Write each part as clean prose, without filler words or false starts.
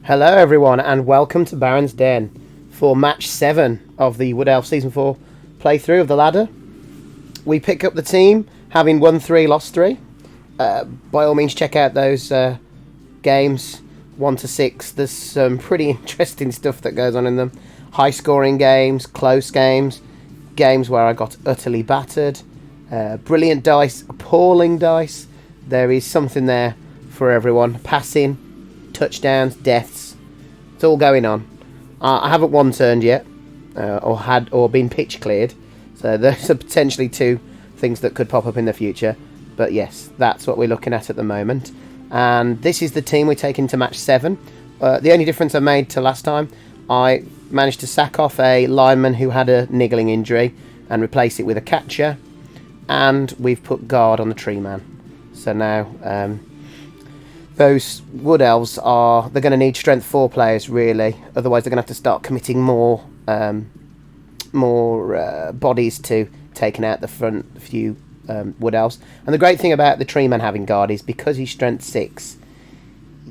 Hello everyone and welcome to Baron's Den for match 7 of the Wood Elf Season 4 playthrough of the ladder. We pick up the team having won 3, lost 3. By all means check out those games 1 to 6. There's some pretty interesting stuff that goes on in them. High scoring games, close games, games where I got utterly battered, brilliant dice, appalling dice. There is something there for everyone. Passing, touchdowns, deaths, it's all going on. I haven't one turned yet, or been pitch cleared, so those are potentially 2 things that could pop up in the future. But yes, that's what we're looking at the moment, and this is the team we take into match 7. The only difference I made to last time, I managed to sack off a lineman who had a niggling injury and replace it with a catcher, and we've put guard on the tree man. So now those wood elves they're going to need strength 4 players really, otherwise they're going to have to start committing more bodies to taking out the front few wood elves. And the great thing about the tree man having guard is because he's strength 6,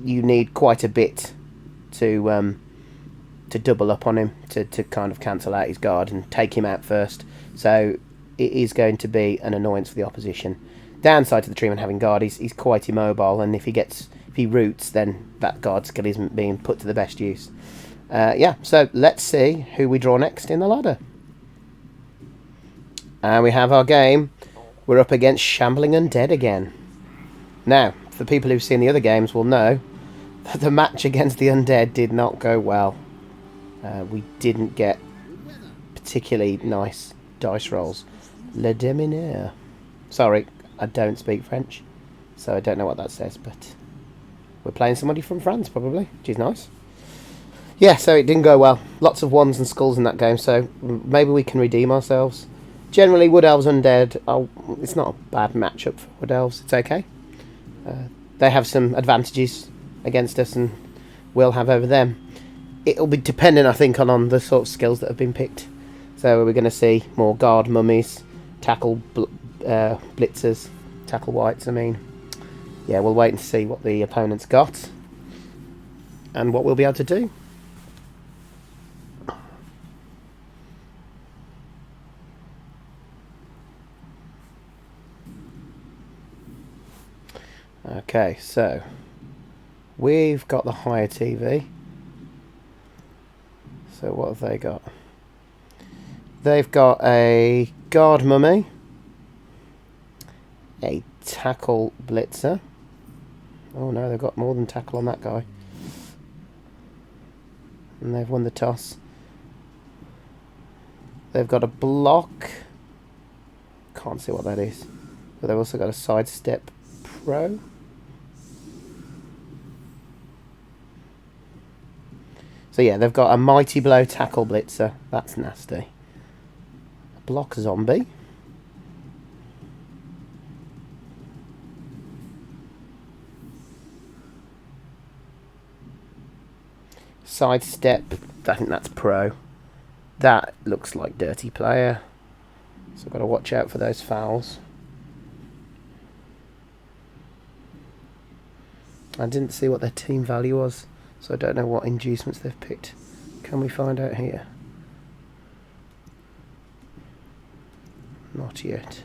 you need quite a bit to double up on him to kind of cancel out his guard and take him out first. So it is going to be an annoyance for the opposition. Downside to the tree man having guard is he's quite immobile, and if he roots, then that guard skill isn't being put to the best use. Yeah, so let's see who we draw next in the ladder. And we have our game. We're up against Shambling Undead again. Now, for people who've seen the other games will know that the match against the Undead did not go well. We didn't get particularly nice dice rolls. Le Deminaire. Sorry, I don't speak French, so I don't know what that says, but we're playing somebody from France, probably, which is nice. Yeah, so it didn't go well. Lots of ones and skulls in that game, so maybe we can redeem ourselves. Generally, Wood Elves Undead, it's not a bad matchup for Wood Elves. It's okay. They have some advantages against us, and we'll have over them. It'll be dependent, I think, on the sort of skills that have been picked. So we're going to see more guard mummies, tackle blitzers, tackle whites, I mean. Yeah, we'll wait and see what the opponent's got and what we'll be able to do. Okay, so we've got the higher TV. So what have they got? They've got a guard mummy, a tackle blitzer. Oh no, they've got more than tackle on that guy. And they've won the toss. They've got a block. Can't see what that is. But they've also got a sidestep pro. So yeah, they've got a mighty blow tackle blitzer. That's nasty. A block zombie. Sidestep, I think that's pro. That looks like dirty player. So I've got to watch out for those fouls. I didn't see what their team value was, so I don't know what inducements they've picked. Can we find out here? Not yet.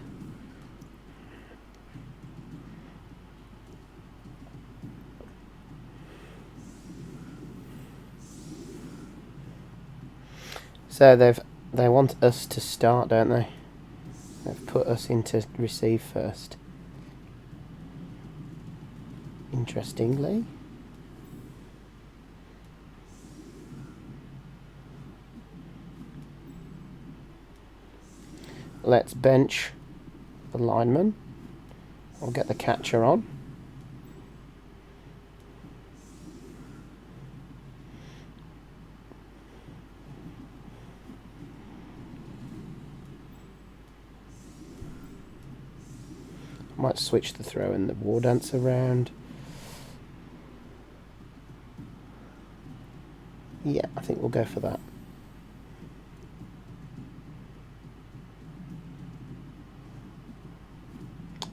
So they want us to start, don't they? They've put us into receive first. Interestingly. Let's bench the lineman. I'll get the catcher on. Might switch the throw and the war dance around. Yeah, I think we'll go for that.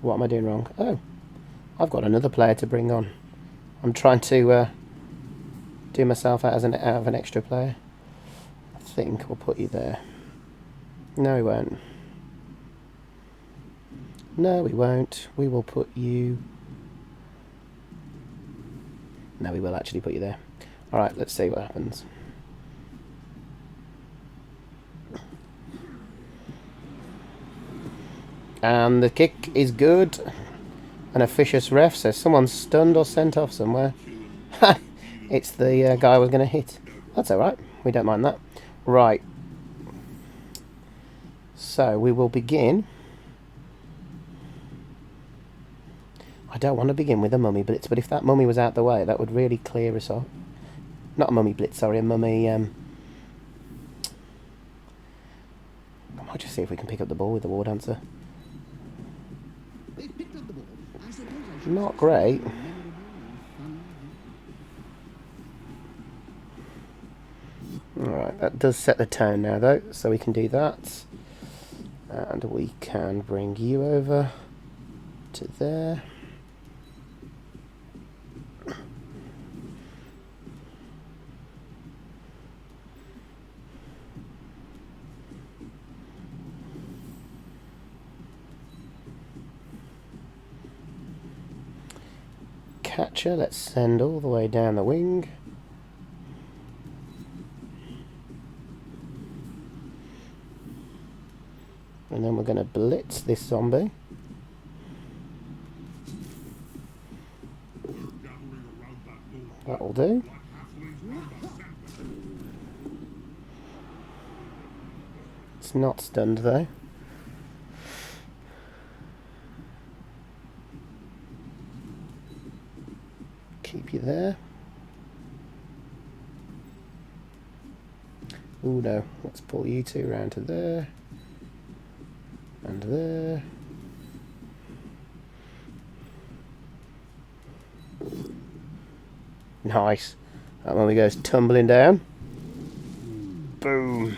What am I doing wrong? Oh, I've got another player to bring on. I'm trying to do myself out of an extra player. I think we'll put you there. No, we won't. No, we won't. We will put you... No, we will actually put you there. Alright, let's see what happens. And the kick is good. An officious ref says someone's stunned or sent off somewhere. It's the guy I was going to hit. That's alright. We don't mind that. Right. So, we will begin. I don't want to begin with a mummy blitz, but if that mummy was out the way, that would really clear us off. Not a mummy blitz, sorry, a mummy... I might just see if we can pick up the ball with the war dancer. Not great. Alright, that does set the tone now though, so we can do that. And we can bring you over to there. Catcher, let's send all the way down the wing. And then we're going to blitz this zombie. That'll do. It's not stunned though. Keep you there. Ooh no, let's pull you two around to there. And there. Nice. That one goes tumbling down. Boom.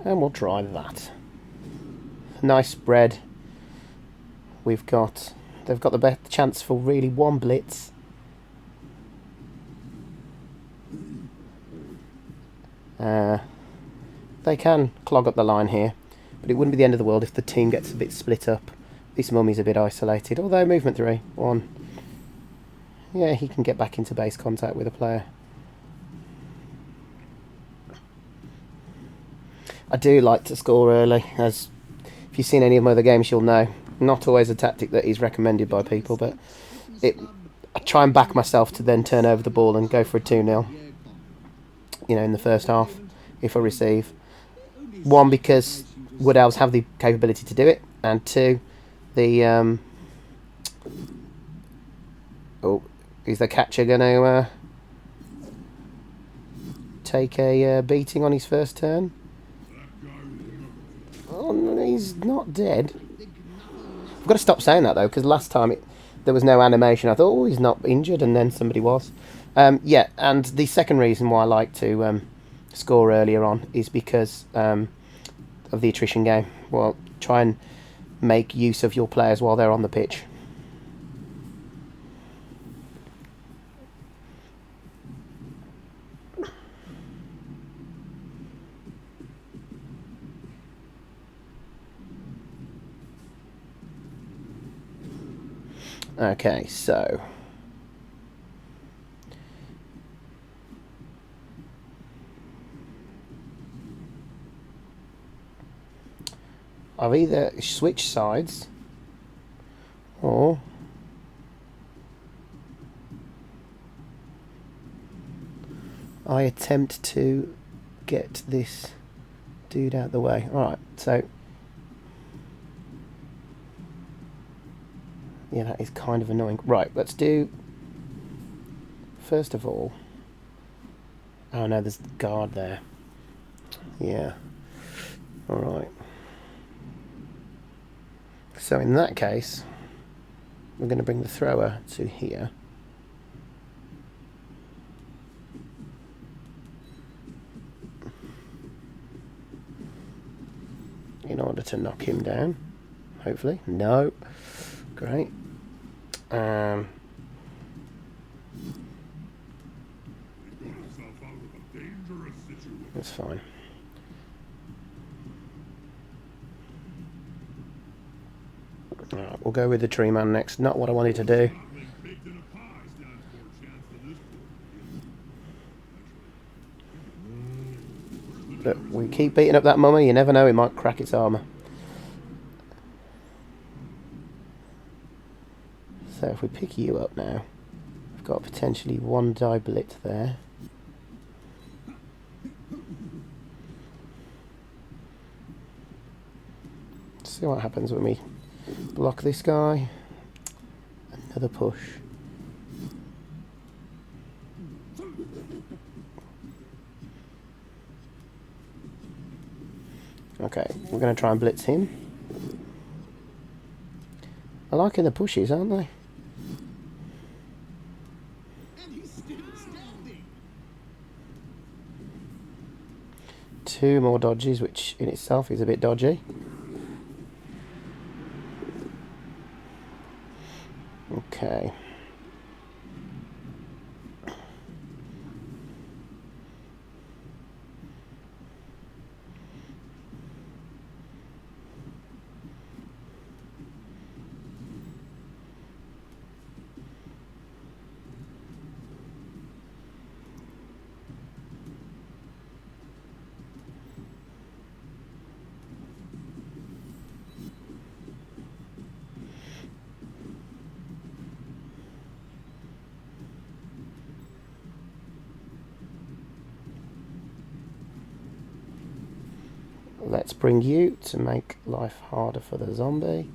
And we'll try that. Nice spread. They've got the best chance for really one blitz. They can clog up the line here, but it wouldn't be the end of the world if the team gets a bit split up. This mummy's a bit isolated, although movement 3, 1. Yeah, he can get back into base contact with a player. I do like to score early, as if you've seen any of my other games you'll know. Not always a tactic that is recommended by people, but I try and back myself to then turn over the ball and go for a 2-0. You know, in the first half, if I receive. 1, because Wood Elves have the capability to do it, and 2, the is the catcher going to take a beating on his first turn? Oh, he's not dead. I've got to stop saying that though, because last time there was no animation. I thought, oh, he's not injured, and then somebody was. Yeah, and the second reason why I like to score earlier on is because of the attrition game. Well, try and make use of your players while they're on the pitch. Okay, so I've either switched sides or I attempt to get this dude out of the way. Alright, so yeah, that is kind of annoying. Right, let's do... First of all... Oh no, there's the guard there. Yeah. Alright. So in that case, we're going to bring the thrower to here. to knock him down. Hopefully. No. Great. That's fine. Alright, we'll go with the tree man next. Not what I wanted to do. But we keep beating up that mummy. You never know, it might crack its armour. So if we pick you up now, we've got potentially one die blitz there. Let's see what happens when we block this guy. Another push. Okay, we're going to try and blitz him. I like the pushes, aren't they? Two more dodges, which in itself is a bit dodgy. Okay. Let's bring you to make life harder for the zombie.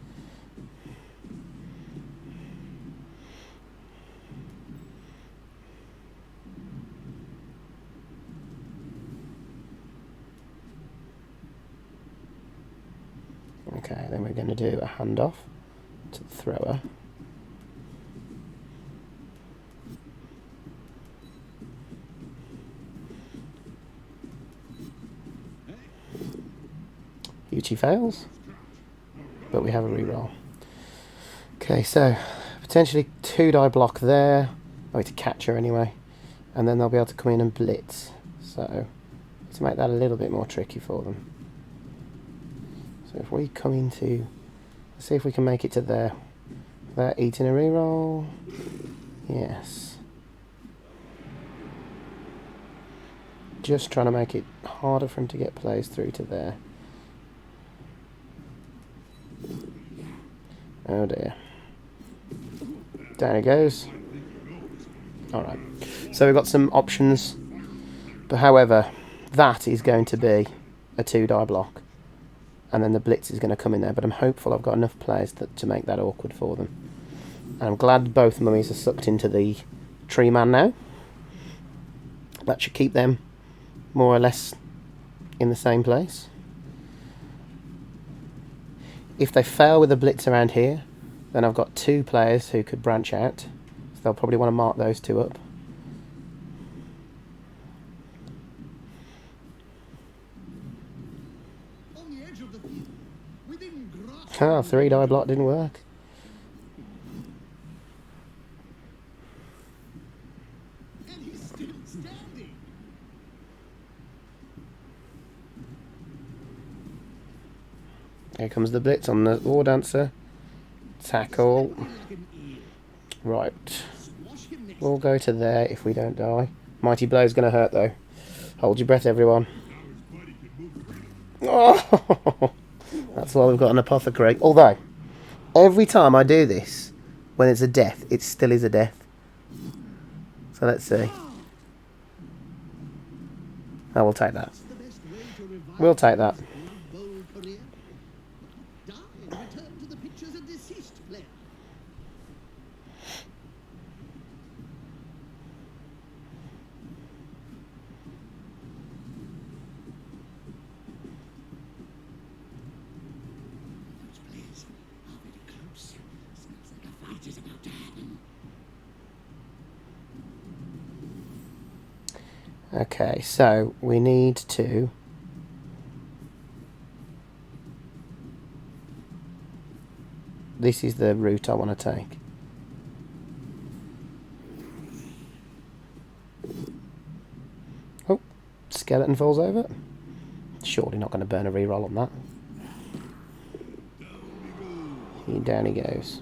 Okay, then we're going to do a handoff to the thrower. Uchi fails, but we have a reroll. Okay, so potentially 2 die block there. Oh, to catch her anyway, and then they'll be able to come in and blitz. So to make that a little bit more tricky for them. So if we come into, let's see if we can make it to there without eating a reroll. Yes. Just trying to make it harder for him to get plays through to there. Oh dear. Down it goes. Alright. So we've got some options. But however, that is going to be a 2 die block. And then the blitz is going to come in there. But I'm hopeful I've got enough players to make that awkward for them. And I'm glad both mummies are sucked into the tree man now. That should keep them more or less in the same place. If they fail with the blitz around here, then I've got 2 players who could branch out. So they'll probably want to mark those 2 up. Ah, 3 die block didn't work. Here comes the blitz on the War Dancer. Tackle. Right. We'll go to there if we don't die. Mighty Blow's going to hurt though. Hold your breath, everyone. Oh! That's why we've got an apothecary. Although, every time I do this, when it's a death, it still is a death. So let's see. Oh, we'll take that. We'll take that. Okay, so we need to this is the route I want to take. Oh, skeleton falls over. Surely not going to burn a reroll on that. Down he goes.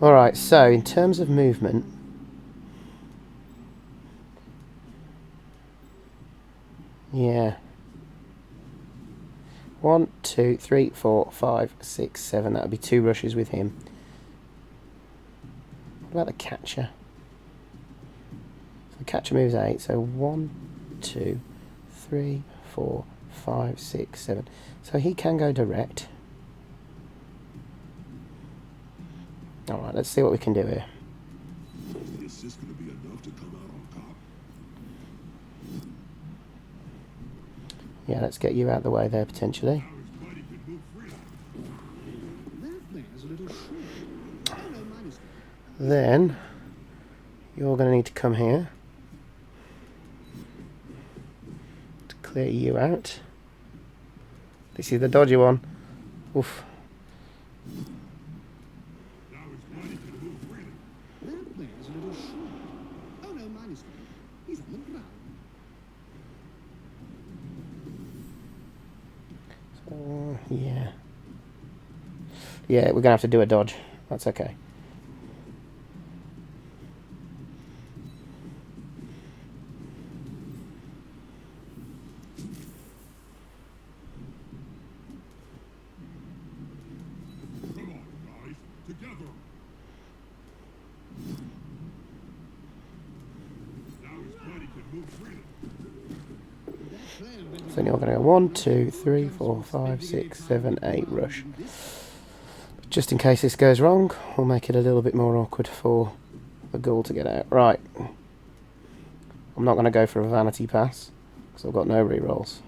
Alright, so in terms of movement, yeah. 1, 2, 3, 4, 5, 6, 7. That would be 2 rushes with him. What about the catcher? So the catcher moves 8. So 1, 2, 3, 4, 5, 6, 7. So he can go direct. Alright, let's see what we can do here. Is this going to be enough to come out on top? Yeah, let's get you out of the way there potentially. Then you're going to need to come here to clear you out. This is the dodgy one. Oof. Yeah. Yeah, we're going to have to do a dodge. That's okay. Come on, guys, together. Now his body can move freely. So you're going to go 1, 2, 3, 4, 5, 6, 7, 8 rush. Just in case this goes wrong, we'll make it a little bit more awkward for the ghoul to get out. Right. I'm not going to go for a vanity pass, because I've got no rerolls.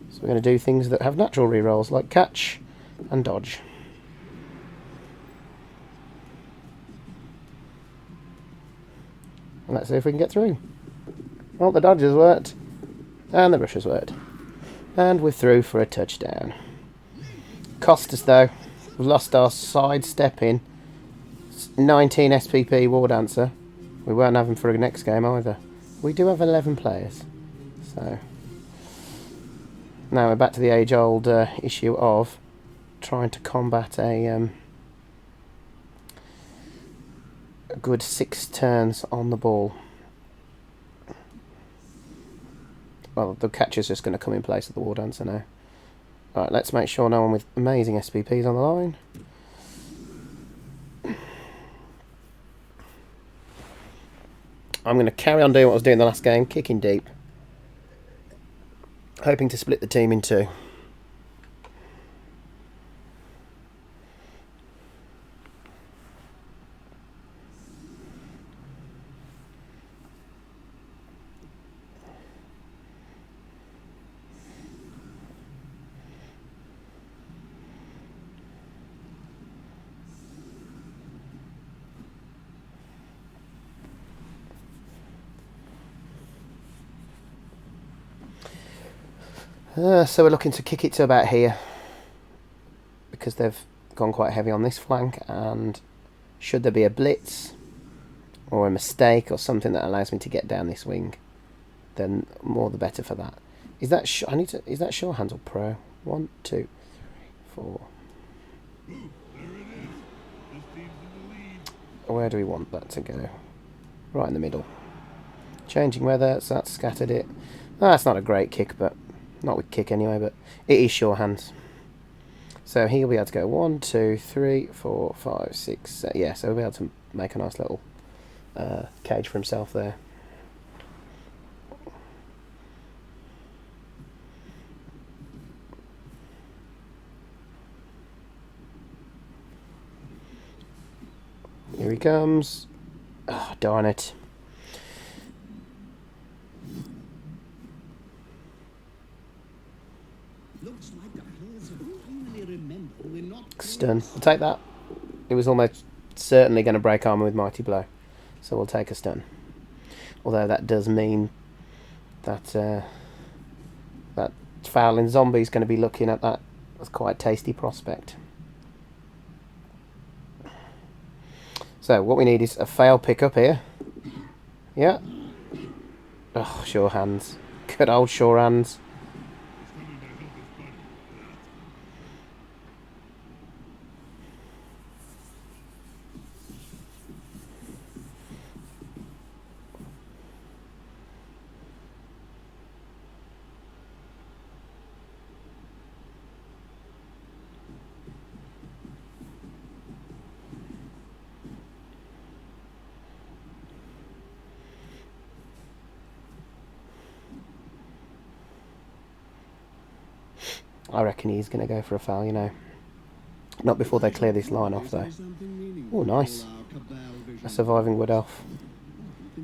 So we're going to do things that have natural rerolls, like catch and dodge. And let's see if we can get through. Well, the dodge has worked, and the rush has worked. And we're through for a touchdown. Cost us though. We've lost our sidestep in. 19 SPP War Dancer. We won't have him for the next game either. We do have 11 players. So now we're back to the age-old issue of trying to combat a good 6 turns on the ball. Well, the catcher's just going to come in place of the War Dancer now. Right, let's make sure no one with amazing SPPs on the line. I'm going to carry on doing what I was doing the last game, kicking deep. Hoping to split the team in 2. So we're looking to kick it to about here, because they've gone quite heavy on this flank, and should there be a blitz or a mistake or something that allows me to get down this wing, then more the better for that. Is that is that sure hands or pro? 1, 2, 3, 4. Where do we want that to go? Right in the middle. Changing weather, so that's scattered it. That's not a great kick, but not with kick anyway, but it is sure hands. So he'll be able to go 1, 2, 3, 4, 5, 6. Yeah, so he'll be able to make a nice little cage for himself there. Here he comes. Oh, darn it. Stun. We'll take that. It was almost certainly going to break armour with Mighty Blow, so we'll take a stun. Although that does mean that that fouling zombie is going to be looking at that as quite a tasty prospect. So what we need is a fail pickup here. Yeah. Oh, sure hands. Good old sure hands. I reckon he's going to go for a foul, you know. Not before they clear this line off, though. Oh, nice. A surviving wood elf. I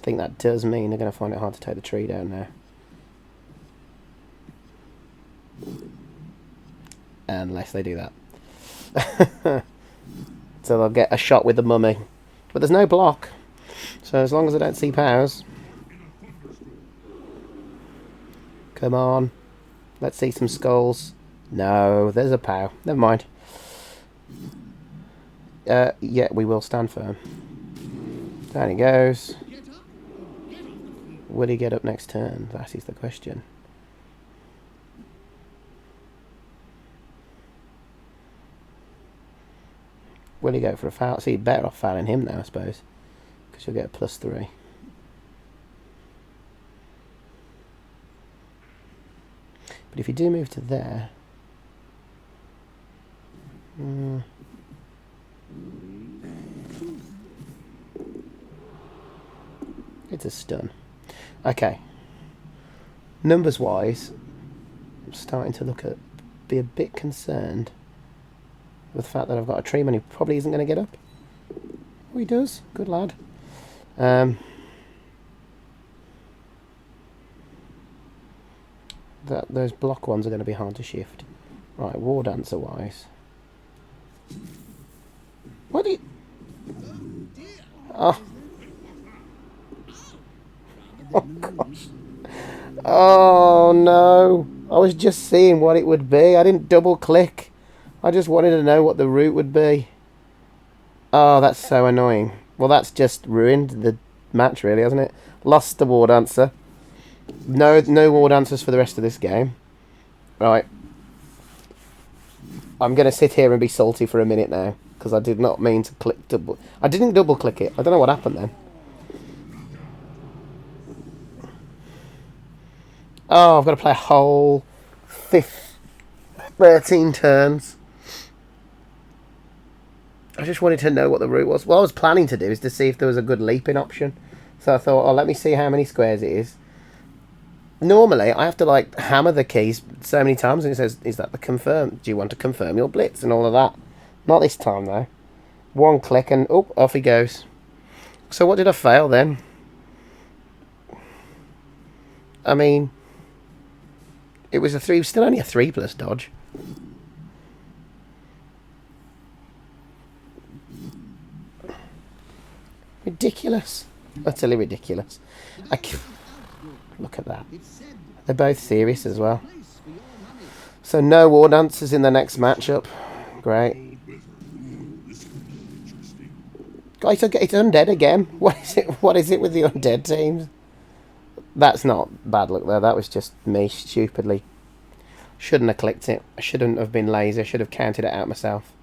think that does mean they're going to find it hard to take the tree down now. Unless they do that. So they'll get a shot with the mummy. But there's no block. So as long as I don't see powers. Come on. Let's see some skulls. No, there's a pow. Never mind. Yeah, we will stand firm. Down he goes. Will he get up next turn? That is the question. Will he go for a foul? So you're better off fouling him now, I suppose. Because you'll get a +3. But if you do move to there... it's a stun. Okay. Numbers-wise, I'm starting to be a bit concerned with the fact that I've got a tree man who probably isn't going to get up. Oh, he does. Good lad. Those block ones are going to be hard to shift. Right, war dancer wise. What do you... Oh. Oh gosh. Oh no. I was just seeing what it would be. I didn't double click. I just wanted to know what the route would be. Oh, that's so annoying. Well, that's just ruined the match, really, hasn't it? Lost the war dancer. No war dancers for the rest of this game. Right. I'm going to sit here and be salty for a minute now. Because I did not mean to click double... I didn't double click it. I don't know what happened then. Oh, I've got to play a whole 13 turns. I just wanted to know what the route was. What I was planning to do is to see if there was a good leaping option. So I thought, oh, let me see how many squares it is. Normally, I have to, like, hammer the keys so many times, and it says, is that the confirm? Do you want to confirm your blitz? And all of that. Not this time, though. One click, and, oh, off he goes. So what did I fail, then? I mean, it was still only a 3+ dodge. Ridiculous. Utterly ridiculous. Look at that. They're both serious as well. So no war dancers in the next matchup. Great. Guys, it's undead again. What is it with the undead teams? That's not bad luck there. That was just me stupidly. Shouldn't have clicked it. I shouldn't have been lazy. I should have counted it out myself.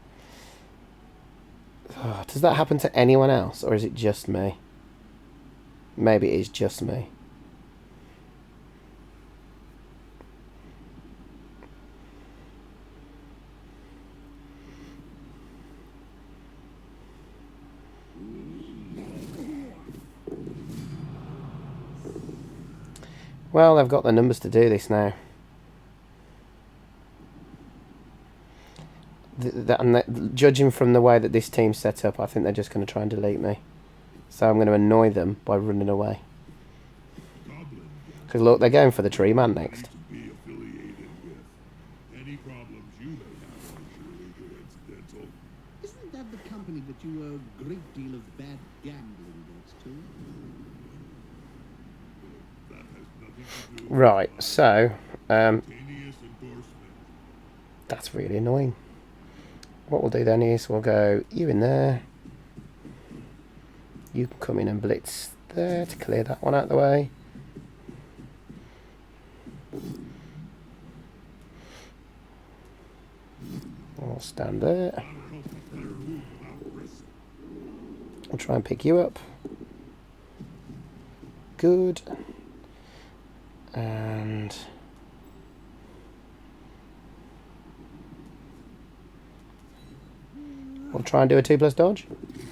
Oh, does that happen to anyone else, or is it just me? Maybe it is just me. Well, they've got the numbers to do this now. Judging from the way that this team's set up, I think they're just going to try and delete me. So I'm going to annoy them by running away. Because look, they're going for the tree man next. Isn't that the company that you owe a great deal of bad gambling debts to? Right, so Spontaneous endorsement. That's really annoying. What we'll do then is we'll go you in there. You can come in and blitz there to clear that one out of the way. We'll stand there. Gotta help the player move without risk. We'll try and pick you up. Good. And we'll try and do a 2+ dodge.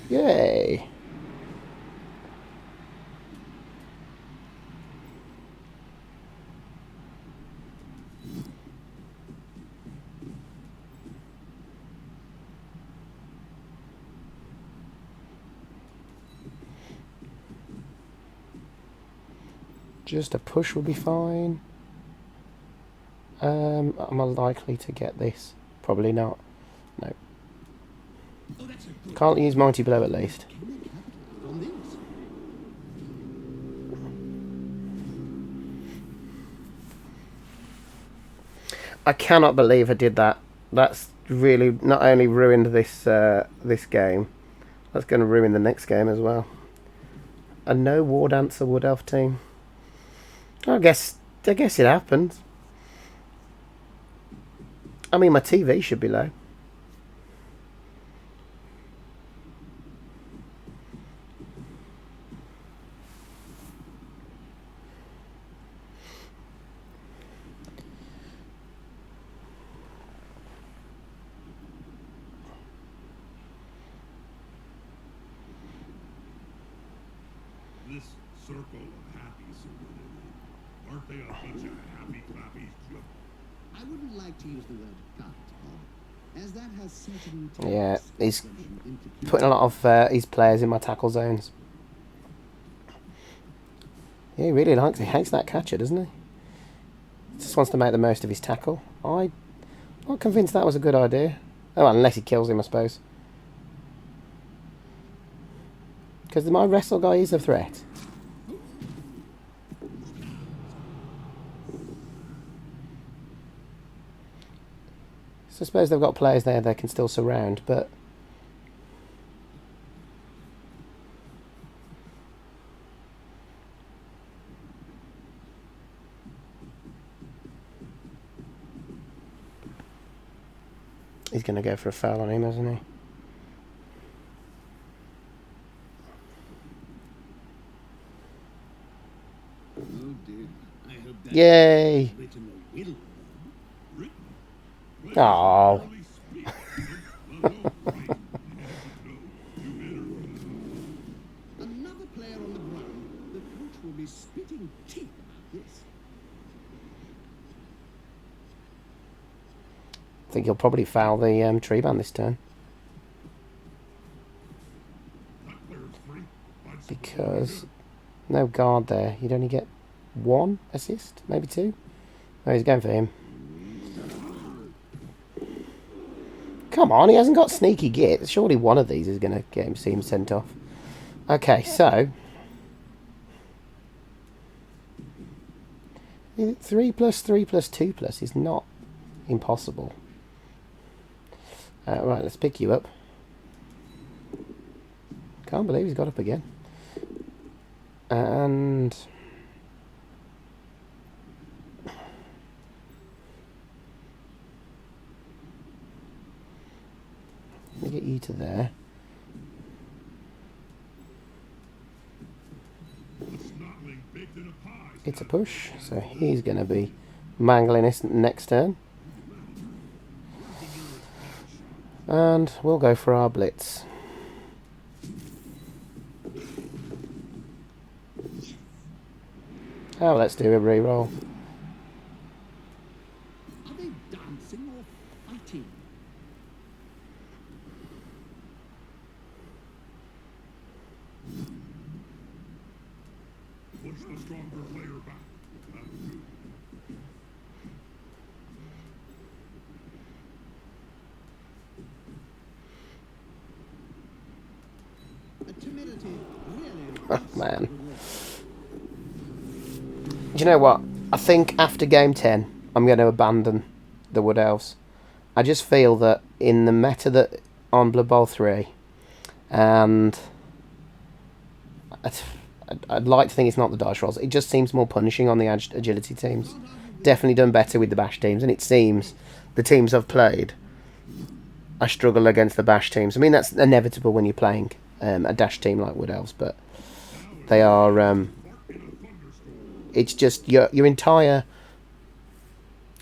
Yay! Just a push will be fine. Am I likely to get this? Probably not. No. Oh, that's a good. Can't use Mighty Blow at least. Can they capitalize on this? I cannot believe I did that. That's really not only ruined this this game, that's going to ruin the next game as well. A no War Dancer Wood Elf team. I guess it happens. I mean, my TV should be low. This circle of happy serenity. Aren't they a bunch of happy clappies? I wouldn't like to use the word cut, Bob, as that has certain Yeah, he's expression into putting a lot of his players in my tackle zones. Yeah, he really likes. He hates that catcher, doesn't he? Just wants to make the most of his tackle. I'm not convinced that was a good idea. Oh, unless he kills him, I suppose. Because my wrestle guy is a threat. So I suppose they've got players there they can still surround, but he's going to go for a foul on him, isn't he? Oh dear. I hope that Yay! written a will. Oh, Early speak. Well, right. Another player on the ground. The coach will be spitting teeth about this. I think he'll probably foul the tree band this turn. That player's free. Find some Because no guard there. You'd only get 1 assist, maybe 2. Oh, he's going for him. Come on, he hasn't got sneaky git. Surely one of these is going to get him sent off. Okay, so 3+3+2+ is not impossible. Right, let's pick you up. Can't believe he's got up again. And let me get you to there. It's a push, so he's going to be mangling us next turn. And we'll go for our blitz. Oh, let's do a reroll. Are they dancing or fighting? Push the stronger player back. That's good. A timidity really. Oh, man. Do you know what? I think after game 10, I'm going to abandon the Wood Elves. I just feel that in the meta that on Blood Bowl 3, and I'd like to think it's not the dice rolls, it just seems more punishing on the agility teams. Definitely done better with the bash teams, and it seems the teams I've played, I struggle against the bash teams. I mean, that's inevitable when you're playing a dash team like Wood Elves, but they are... it's just your entire...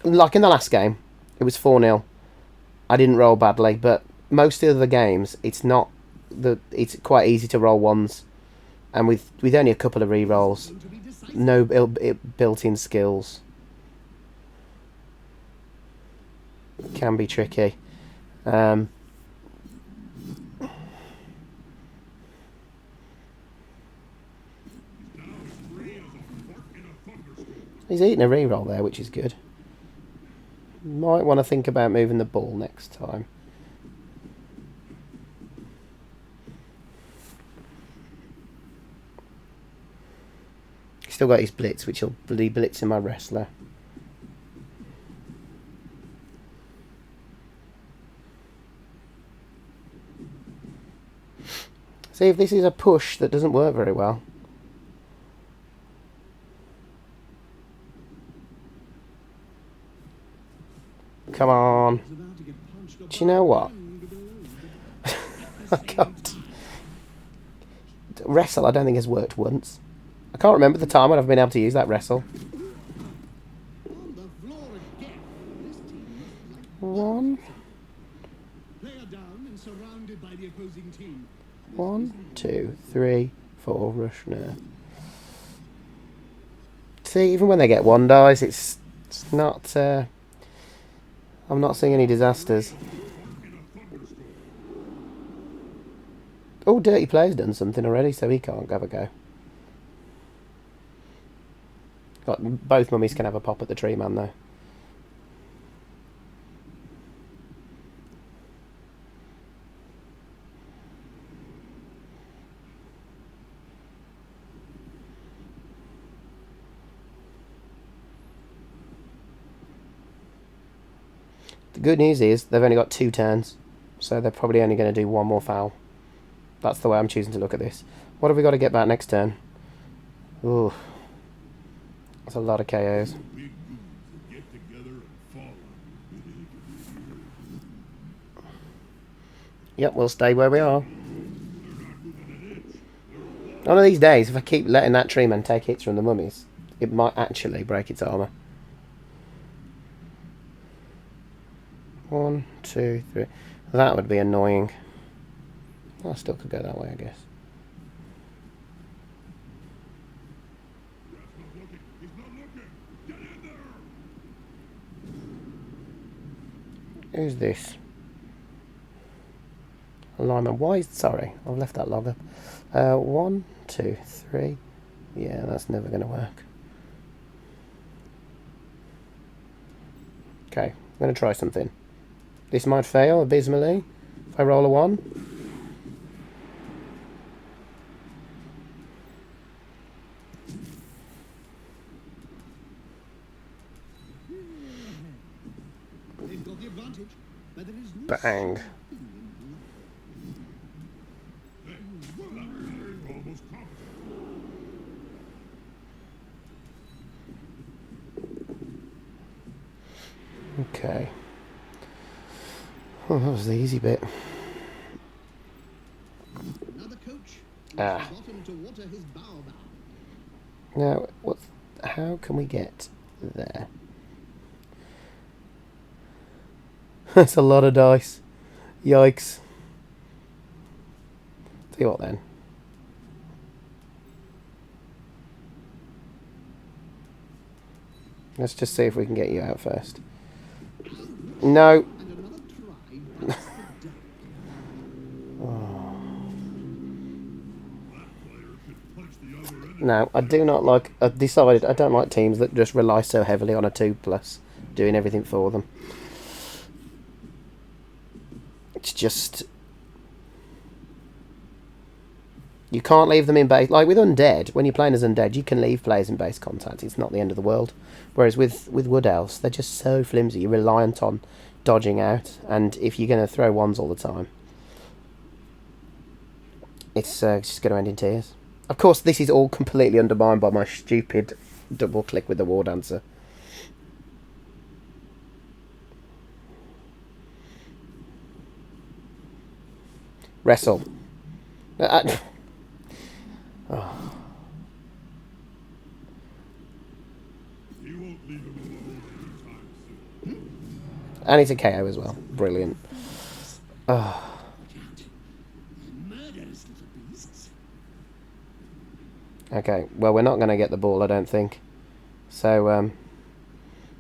Like in the last game, it was 4-0. I didn't roll badly, but most of the games, it's quite easy to roll ones, and with only a couple of re-rolls, no built-in skills, can be tricky. He's eating a re-roll there, which is good. Might want to think about moving the ball next time. He's still got his blitz, which will be blitzing my wrestler. See, if this is a push that doesn't work very well. Come on. Do you know what? I can't. Wrestle, I don't think has worked once. I can't remember the time when I've been able to use that wrestle. 1. 1, 2, 3, 4. Rush now. See, even when they get 1 dice, it's not. I'm not seeing any disasters. Oh, Dirty Player's done something already, so he can't have a go. Both mummies can have a pop at the tree man, though. The good news is they've only got 2 turns, so they're probably only going to do 1 more foul. That's the way I'm choosing to look at this. What have we got to get back next turn? Ooh. That's a lot of KOs. Yep, we'll stay where we are. One of these days, if I keep letting that tree man take hits from the mummies, it might actually break its armour. 1, 2, 3. That would be annoying. I still could go that way, I guess. Who's this? Alignment. Why is... Sorry, I've left that log up. 1, 2, 3. Yeah, that's never going to work. Okay, I'm going to try something. This might fail abysmally if I roll a 1. Bang. Okay. Oh, that was the easy bit. Ah. Now, how can we get there? That's a lot of dice. Yikes. Tell you what then. Let's just see if we can get you out first. No. No, I do not like... I've decided I don't like teams that just rely so heavily on a 2+ doing everything for them. It's just... You can't leave them in base. Like with Undead, when you're playing as Undead, you can leave players in base contact. It's not the end of the world. Whereas with Wood Elves, they're just so flimsy. You're reliant on dodging out. And if you're going to throw wands all the time, it's just going to end in tears. Of course, this is all completely undermined by my stupid double click with the War Dancer. Wrestle. Oh. You won't leave him alone anytime soon. And it's a KO as well. Brilliant. Oh. Murderous little beasts. Okay, well, we're not going to get the ball, I don't think. So, I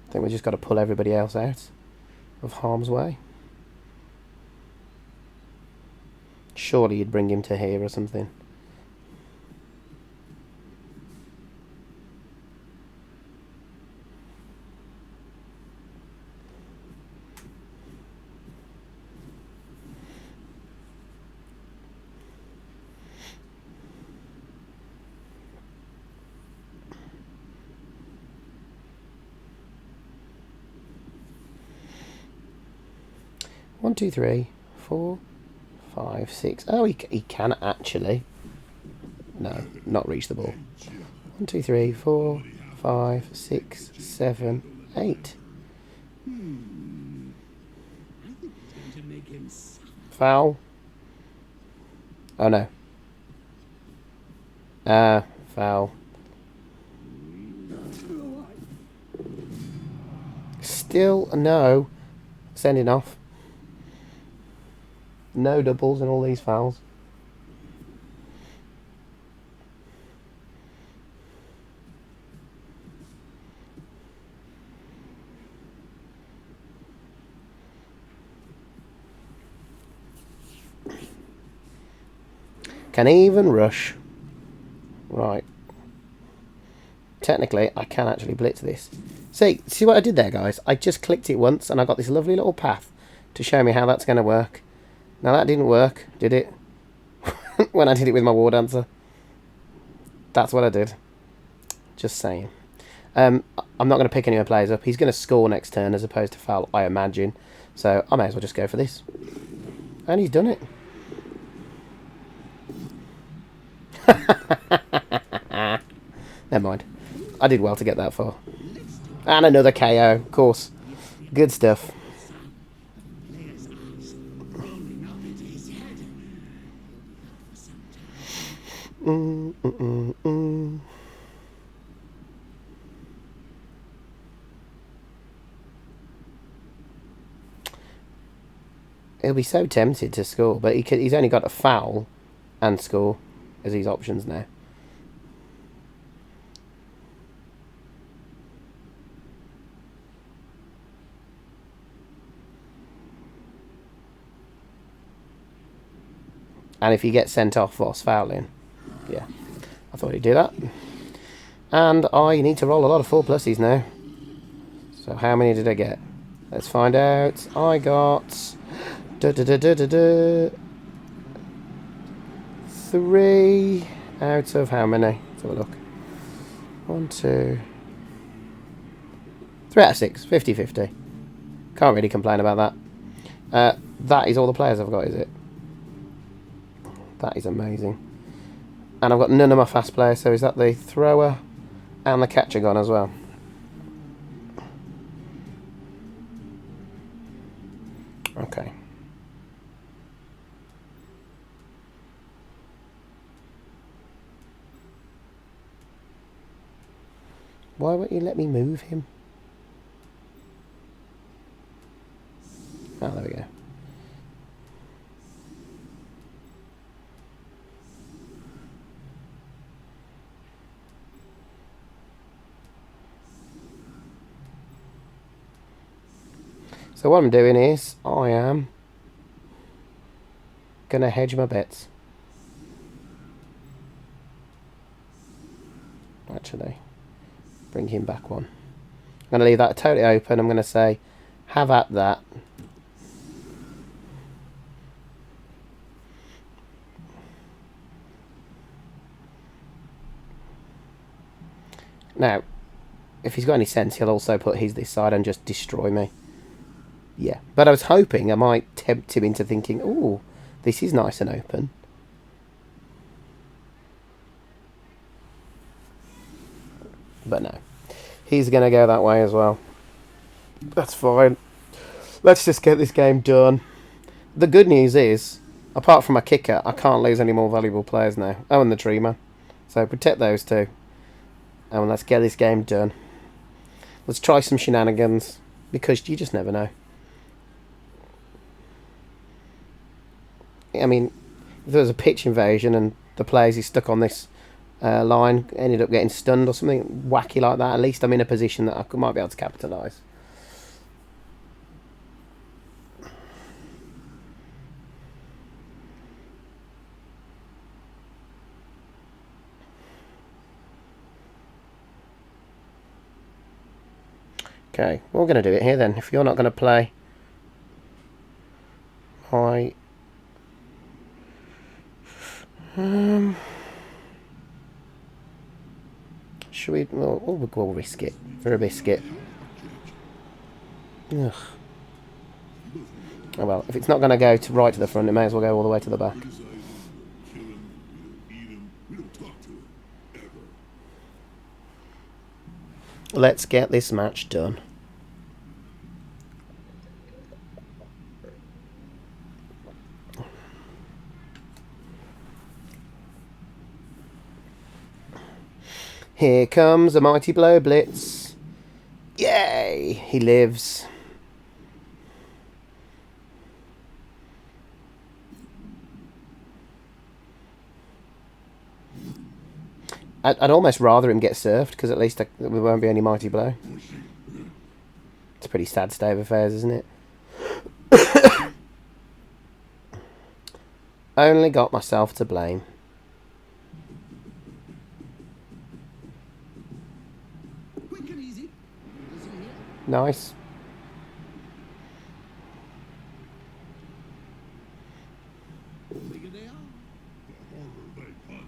think we've just got to pull everybody else out of harm's way. Surely you'd bring him to here or something. One, two, three, 4, 5, 6. Oh, he can actually. No, not reach the ball. 1, 2, 3, 4, 5, 6, 7, 8. I think it's going to make him suffer. Foul. Oh no. Foul. Still no. Sending off. No doubles in all these fouls. Can even rush. Right. Technically, I can actually blitz this. See what I did there, guys? I just clicked it once and I got this lovely little path to show me how that's going to work. Now that didn't work, did it? When I did it with my War Dancer. That's what I did. Just saying. I'm not going to pick any of my players up. He's going to score next turn as opposed to foul, I imagine. So I may as well just go for this. And he's done it. Never mind. I did well to get that far. And another KO, of course. Good stuff. Player's eyes rolling up into his head. He'll be up for some time. He'll be so tempted to score, but he's only got a foul and score as his options now. And if he gets sent off whilst fouling, yeah, I thought he'd do that. And I need to roll a lot of 4+s now. So how many did I get? Let's find out. I got 3 out of how many? Let's have a look. 1, 2, 3 out of 6. 50-50. Can't really complain about that. That is all the players I've got, is it? That is amazing. And I've got none of my fast players, so is that the thrower and the catcher gone as well? Okay. Why won't you let me move him? Oh, there we go. So what I'm doing is, I am going to hedge my bets. Actually, bring him back one. I'm going to leave that totally open. I'm going to say, have at that. Now, if he's got any sense, he'll also put his this side and just destroy me. Yeah, but I was hoping I might tempt him into thinking, ooh, this is nice and open. But no. He's going to go that way as well. That's fine. Let's just get this game done. The good news is, apart from a kicker, I can't lose any more valuable players now. Oh, and the Dreamer. So protect those two. And let's get this game done. Let's try some shenanigans, because you just never know. I mean, if there was a pitch invasion and the players he stuck on this line ended up getting stunned or something wacky like that, at least I'm in a position that I might be able to capitalise. Okay, we're going to do it here then. If you're not going to play my... should we... We'll risk it for a biscuit. Ugh. Oh well, if it's not going to go to right to the front, it may as well go all the way to the back. Let's get this match done. Here comes a mighty blow blitz. Yay! He lives. I'd almost rather him get surfed, because at least there won't be any mighty blow. It's a pretty sad state of affairs, isn't it? Only got myself to blame. Quick and easy. Nice. Bigger they are. The harder they punch.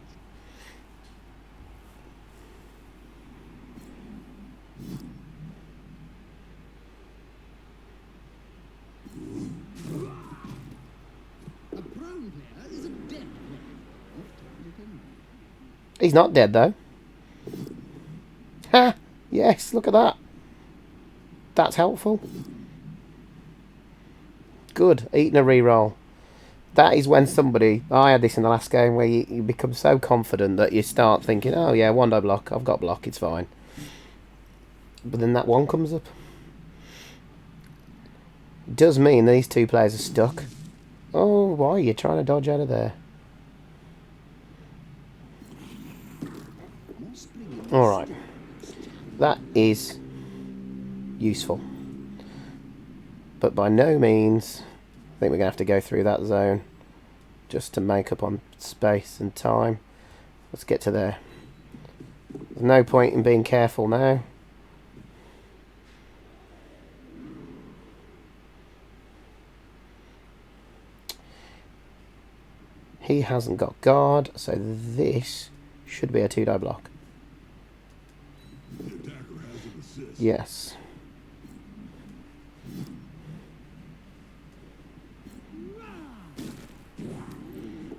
A prone player is a dead player. He's not dead, though. Ha! Yes, look at that. That's helpful. Good. Eating a reroll. That is when somebody... I had this in the last game where you become so confident that you start thinking, oh yeah, one die block. I've got block. It's fine. But then that one comes up. It does mean these two players are stuck. Oh, why are you trying to dodge out of there? Alright. That is useful. But by no means... I think we're going to have to go through that zone just to make up on space and time. Let's get to there. There's no point in being careful now. He hasn't got guard, so this should be a 2-die block. The attacker has an assist. Yes.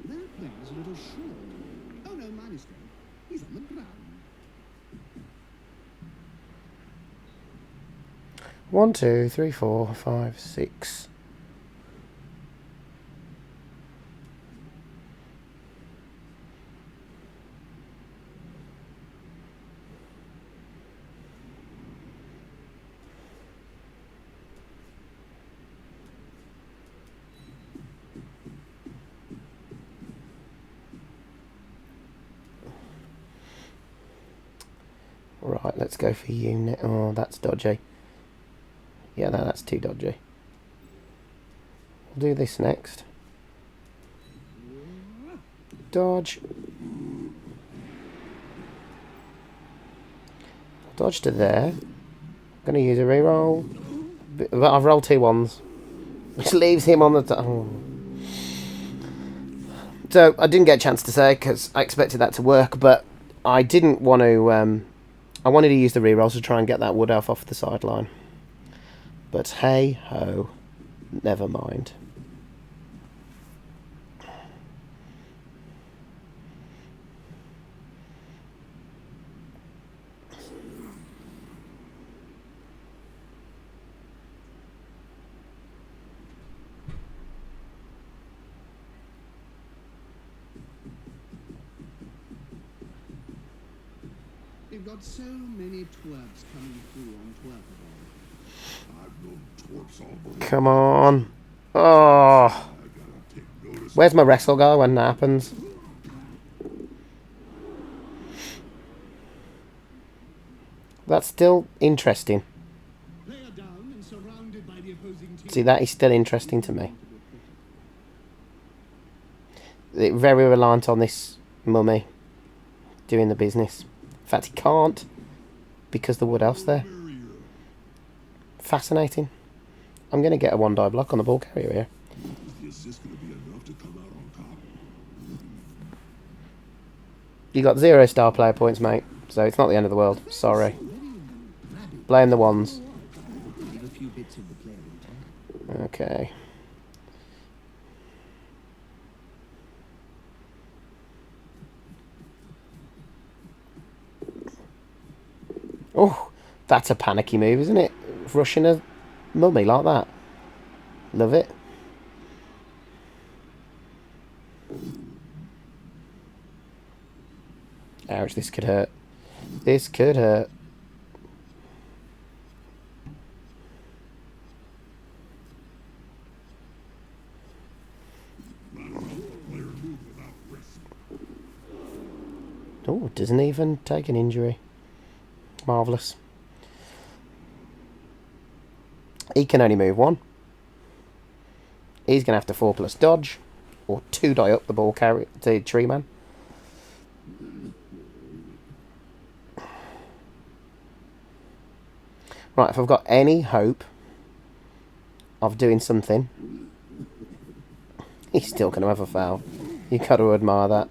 That player's a little short. Oh no, my mistake. He's on the ground. 1, 2, 3, 4, 5, 6. Right, let's go for unit. Oh, that's dodgy. Yeah, no, that's too dodgy. We'll do this next. Dodge. Dodge to there. Gonna use a reroll. But I've rolled 2 ones. Which leaves him on the... Oh. So, I didn't get a chance to say, because I expected that to work, but I didn't want to... I wanted to use the rerolls to try and get that wood elf off the sideline. But hey ho, never mind. We've got so many twerps coming through on Twerpable. I've known twerps all over. Come on. Oh. I gotta take notice. Where's my wrestle guy when that happens? That's still interesting. Player down and surrounded by the opposing team. See, that is still interesting to me. They're very reliant on this mummy doing the business. In fact, he can't because the wood elf's there. Fascinating. I'm going to get a 1-die block on the ball carrier here. Is the assist gonna be enough to come out on top? You got 0 star player points, mate. So it's not the end of the world. Sorry. Blame the ones. Leave a few bits of the player in there. Okay. Oh, that's a panicky move, isn't it? Rushing a mummy like that. Love it. Ouch, this could hurt. This could hurt. Oh, doesn't even take an injury. Marvellous. He can only move 1. He's going to have to 4+ dodge. Or 2-die up the ball carry the tree man. Right, if I've got any hope of doing something, he's still going to have a foul. You've got to admire that.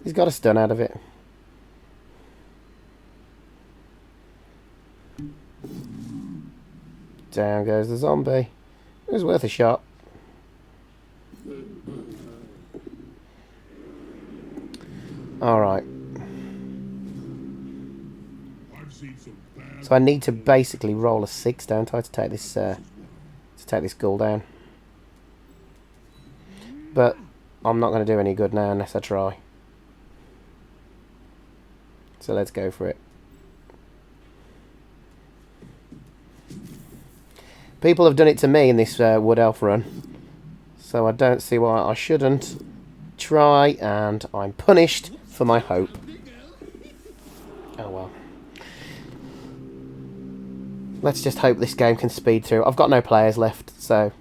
He's got a stun out of it. Down goes the zombie. It was worth a shot. Alright. So I need to basically roll a 6, don't I, to take this ghoul down. But I'm not going to do any good now unless I try. So let's go for it. People have done it to me in this Wood Elf run. So I don't see why I shouldn't try, and I'm punished for my hope. Oh well. Let's just hope this game can speed through. I've got no players left, so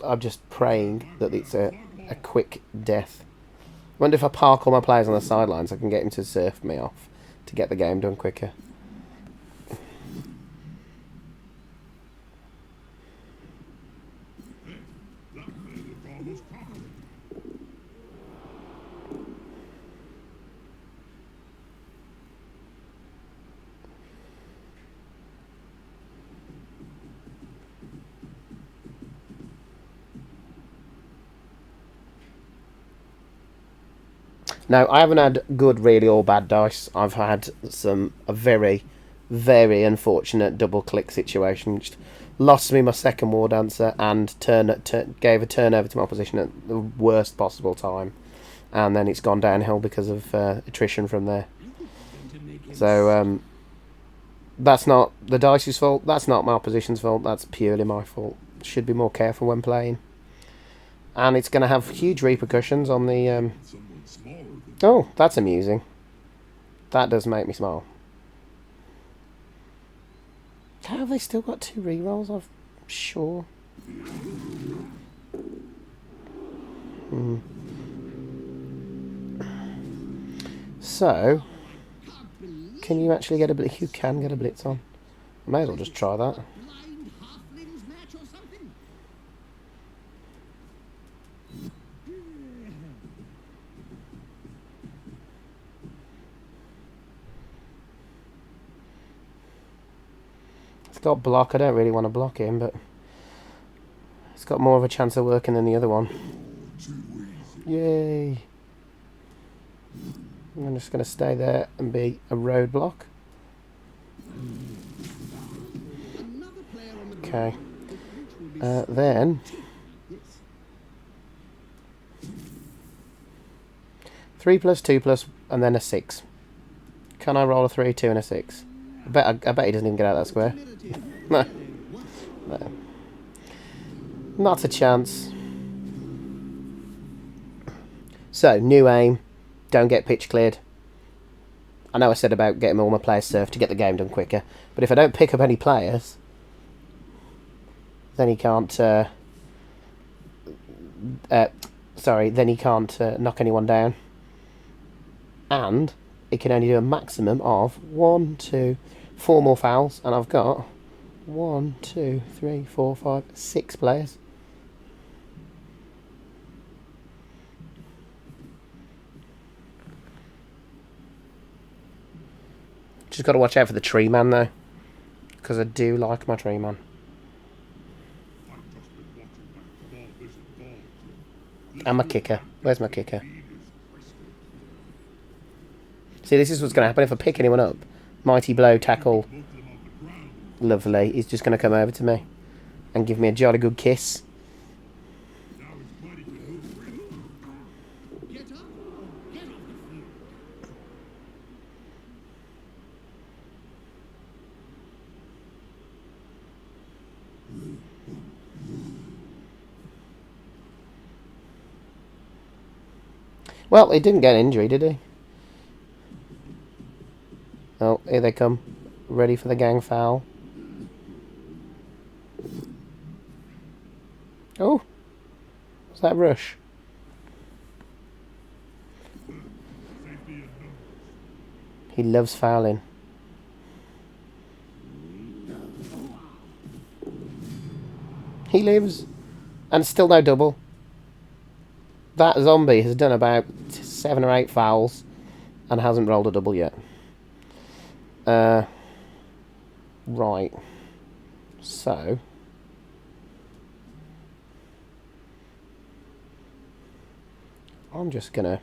I'm just praying that it's a quick death. I wonder if I park all my players on the sidelines, I can get him to surf me off to get the game done quicker. No, I haven't had good, really, or bad dice. I've had a very, very unfortunate double-click situation, which lost me my second War Dancer and gave a turnover to my opposition at the worst possible time. And then it's gone downhill because of attrition from there. So, that's not the dice's fault. That's not my opposition's fault. That's purely my fault. Should be more careful when playing. And it's going to have huge repercussions on the... Oh, that's amusing. That does make me smile. How have they still got 2 rerolls? I'm sure. So, can you actually get a blitz? You can get a blitz on. I may as well just try that. Blind halflings match or something? got block. I don't really want to block him, but it's got more of a chance of working than the other one. Yay! I'm just going to stay there and be a roadblock. Okay. Then 3 plus 2 plus and then a 6. Can I roll a 3, 2 and a 6? I bet he doesn't even get out of that square. No. No. Not a chance. So, new aim. Don't get pitch cleared. I know I said about getting all my players surfed to get the game done quicker, but if I don't pick up any players, then he can't then he can't knock anyone down. And it can only do a maximum of 1, 2, 4 more fouls, and I've got 1, 2, 3, 4, 5, 6 players. Just got to watch out for the tree man though, because I do like my tree man. And my kicker. Where's my kicker? See, this is what's going to happen if I pick anyone up. Mighty blow, tackle. Lovely. He's just going to come over to me and give me a jolly good kiss. Well, he didn't get an injury, did he? Oh, here they come. Ready for the gang foul. Oh. What's that rush? He loves fouling. He lives. And still no double. That zombie has done about 7 or 8 fouls and hasn't rolled a double yet. Right. So. I'm just gonna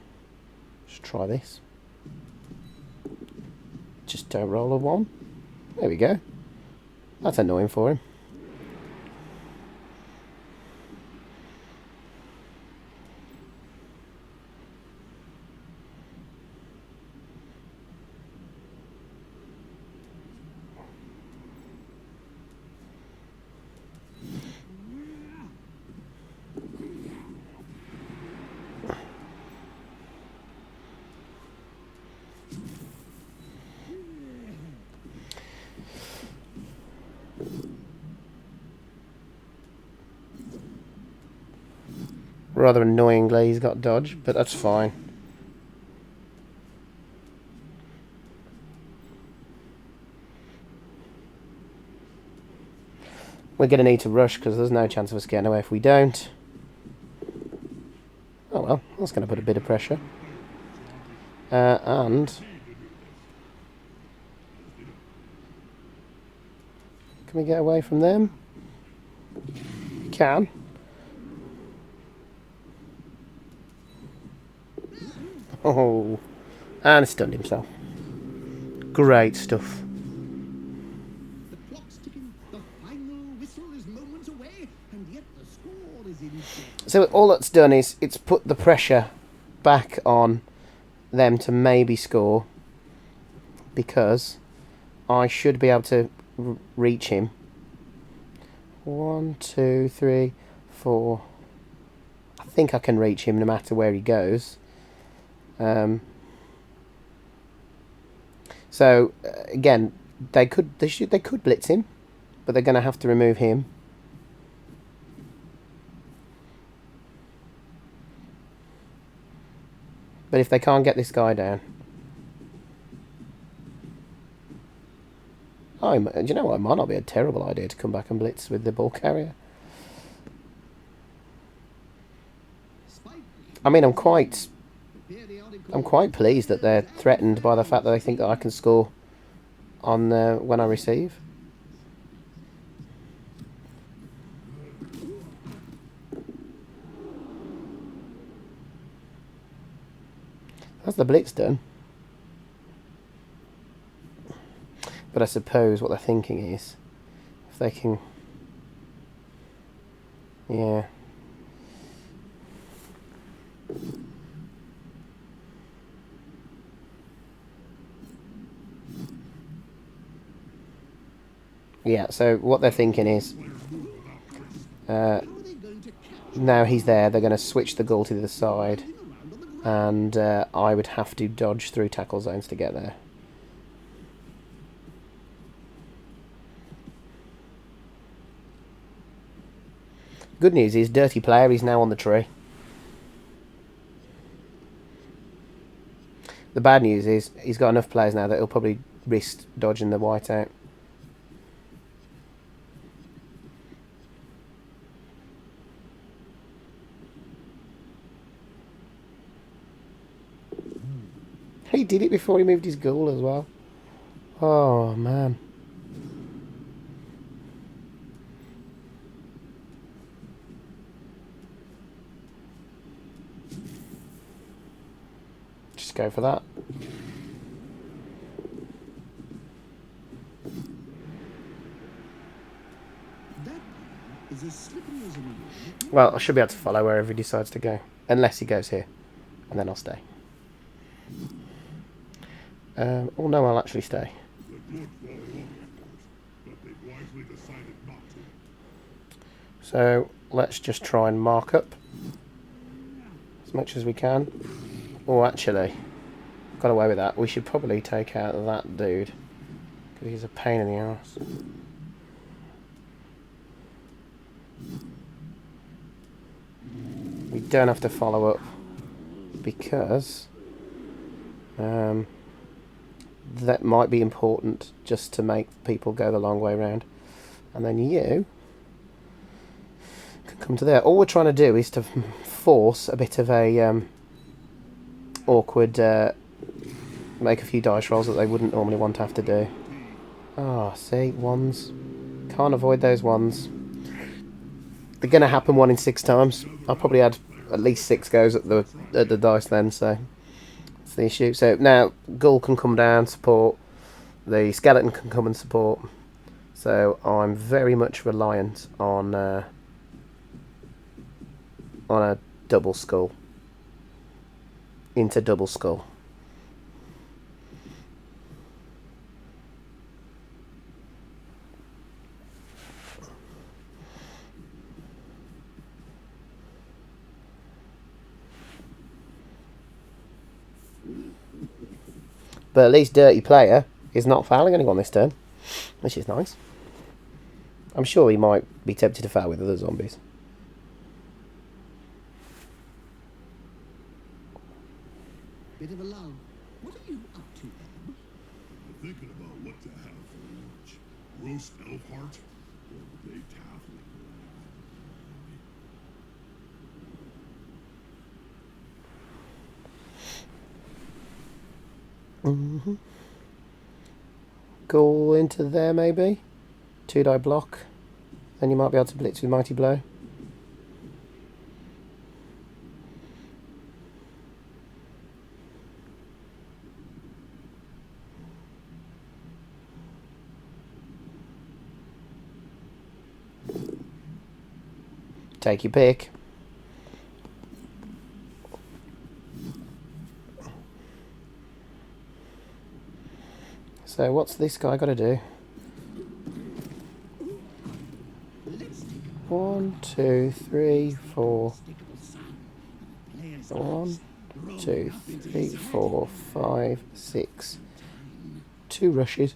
try this. Just don't roll a 1. There we go. That's annoying for him. Rather annoyingly, he's got dodge, but that's fine. We're going to need to rush because there's no chance of us getting away if we don't. Oh well, that's going to put a bit of pressure. And can we get away from them? We can. Oh, and stunned himself. Great stuff. The clock's ticking. The final whistle is moments away, and yet the score is in. So all that's done is it's put the pressure back on them to maybe score, because I should be able to reach him. 1, 2, 3, 4. I think I can reach him no matter where he goes. So again, they could blitz him, but they're going to have to remove him. But if they can't get this guy down, do you know what? It might not be a terrible idea to come back and blitz with the ball carrier. I mean, I'm quite pleased that they're threatened by the fact that they think that I can score on when I receive. the blitz done. But I suppose what they're thinking is, if they can... Yeah. Yeah, so what they're thinking is, now he's there, they're going to switch the goal to the other side, and I would have to dodge through tackle zones to get there. Good news is, Dirty Player is now on the tree. The bad news is, he's got enough players now that he'll probably risk dodging the whiteout. He did it before he moved his goal as well. Oh, man. Just go for that. Well, I should be able to follow wherever he decides to go. Unless he goes here. And then I'll stay. Oh no, I'll actually stay. So, let's just try and mark up as much as we can. Oh, actually, got away with that. We should probably take out that dude, because he's a pain in the arse. We don't have to follow up, because that might be important just to make people go the long way round. And then you can come to there. All we're trying to do is to force a bit of a awkward, make a few dice rolls that they wouldn't normally want to have to do. Ah, see, ones. Can't avoid those ones. They're going to happen 1 in 6 times. I probably had at least 6 goes at the dice then, so that's the issue. So now Ghoul can come down, support. The Skeleton can come and support. So I'm very much reliant on a double skull. Into double skull. But at least Dirty Player is not fouling anyone this turn, which is nice. I'm sure he might be tempted to foul with other zombies. Bit of a lull. What are you up to, Eb? I'm thinking about what to have for lunch. Roast elf heart or baked halfling. Go into there maybe. 2-die block. Then you might be able to blitz with Mighty Blow. Take your pick. So what's this guy got to do? 1, 2, 3, 4. 1, 2, 3, 4, 5, 6. 2 rushes.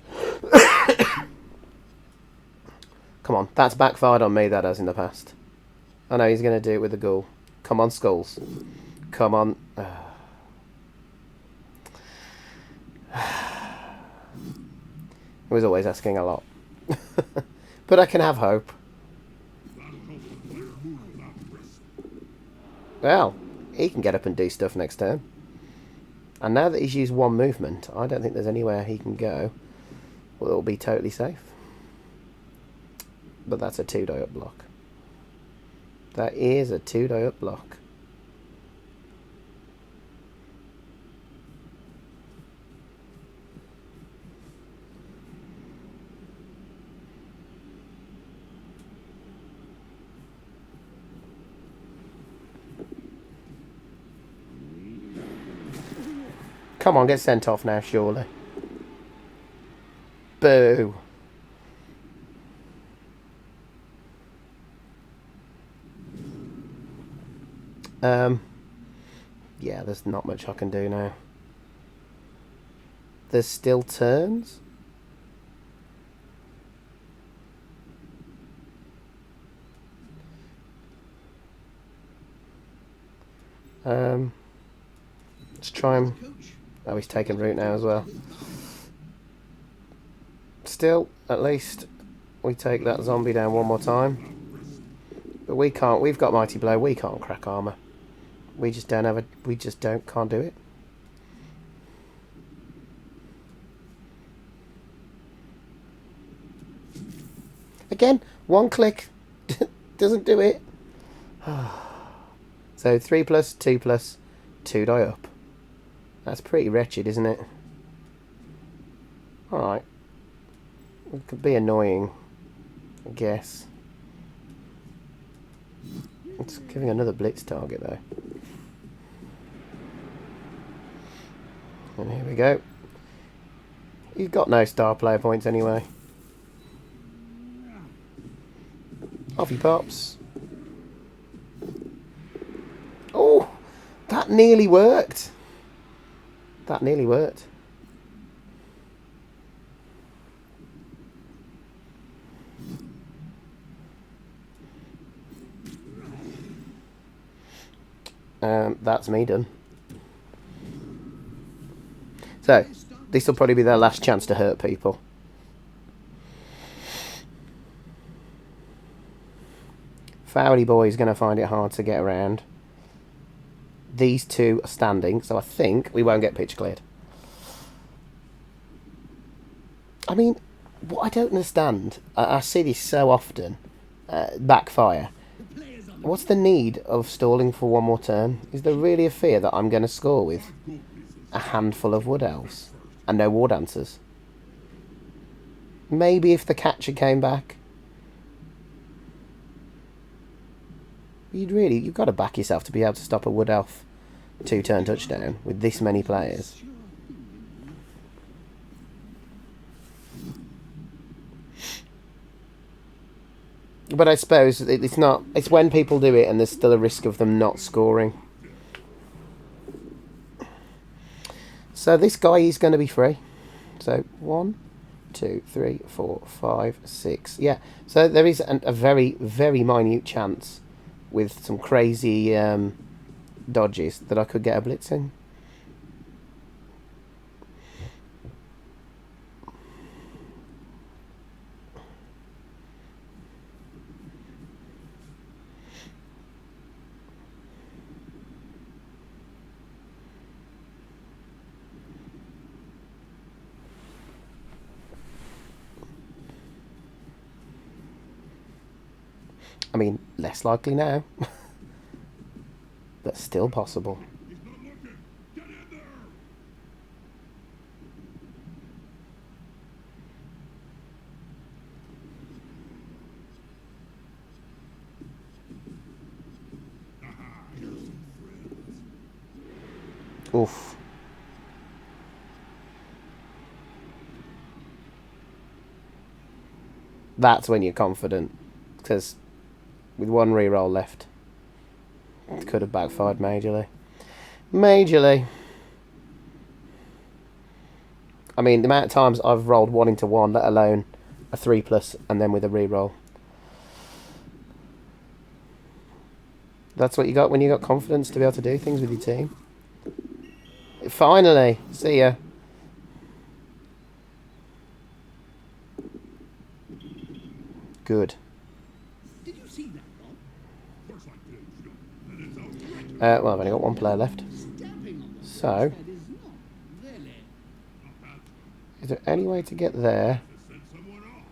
Come on, that's backfired on me, that has in the past. I know he's going to do it with the ghoul. Come on, skulls. Come on. He was always asking a lot. But I can have hope. Well, he can get up and do stuff next turn. And now that he's used 1 movement, I don't think there's anywhere he can go where it'll be totally safe. But that's a 2-die up block. That is a 2-die up block. Come on, get sent off now, surely. Boo. Yeah, there's not much I can do now. There's still turns? Let's try him. Oh, he's taking root now as well. Still, at least we take that zombie down one more time. But we can't. We've got Mighty Blow. We can't crack armor. We just don't have a. We just can't do it. Again, one click doesn't do it. So 3 plus, 2 plus, 2 die up. That's pretty wretched, isn't it? Alright. It could be annoying, I guess. It's giving another blitz target though. And here we go. You've got no star player points anyway. Off he pops. Oh! That nearly worked. That nearly worked. That's me done. So, this will probably be their last chance to hurt people. Fowly Boy is going to find it hard to get around. These two are standing, so I think we won't get pitch cleared. I mean, what I don't understand, I see this so often, backfire. What's the need of stalling for one more turn? Is there really a fear that I'm going to score with a handful of Wood Elves and no War Dancers? Maybe if the catcher came back. You've got to back yourself to be able to stop a Wood Elf 2-turn touchdown with this many players. But I suppose it's not. It's when people do it and there's still a risk of them not scoring. So this guy is going to be free. So 1, 2, 3, 4, 5, 6. Yeah. So there is a very, very minute chance with some crazy dodges that I could get a blitz in. I mean, less likely now. But still possible. He's not looking. Get in there. Haha, here's some friends. Oof. That's when you're confident. Because with one reroll left, it could have backfired majorly. Majorly. I mean, the amount of times I've rolled 1 into 1, let alone a 3+ and then with a reroll. That's what you got when you got confidence to be able to do things with your team. Finally! See ya. Good. Did you see that, Bob? Of course I did, Joe. And it's outrageous. Well, I've only got one player left. Stamping on the So, that is not really. Not bad. is there any way to get there? Just send someone off.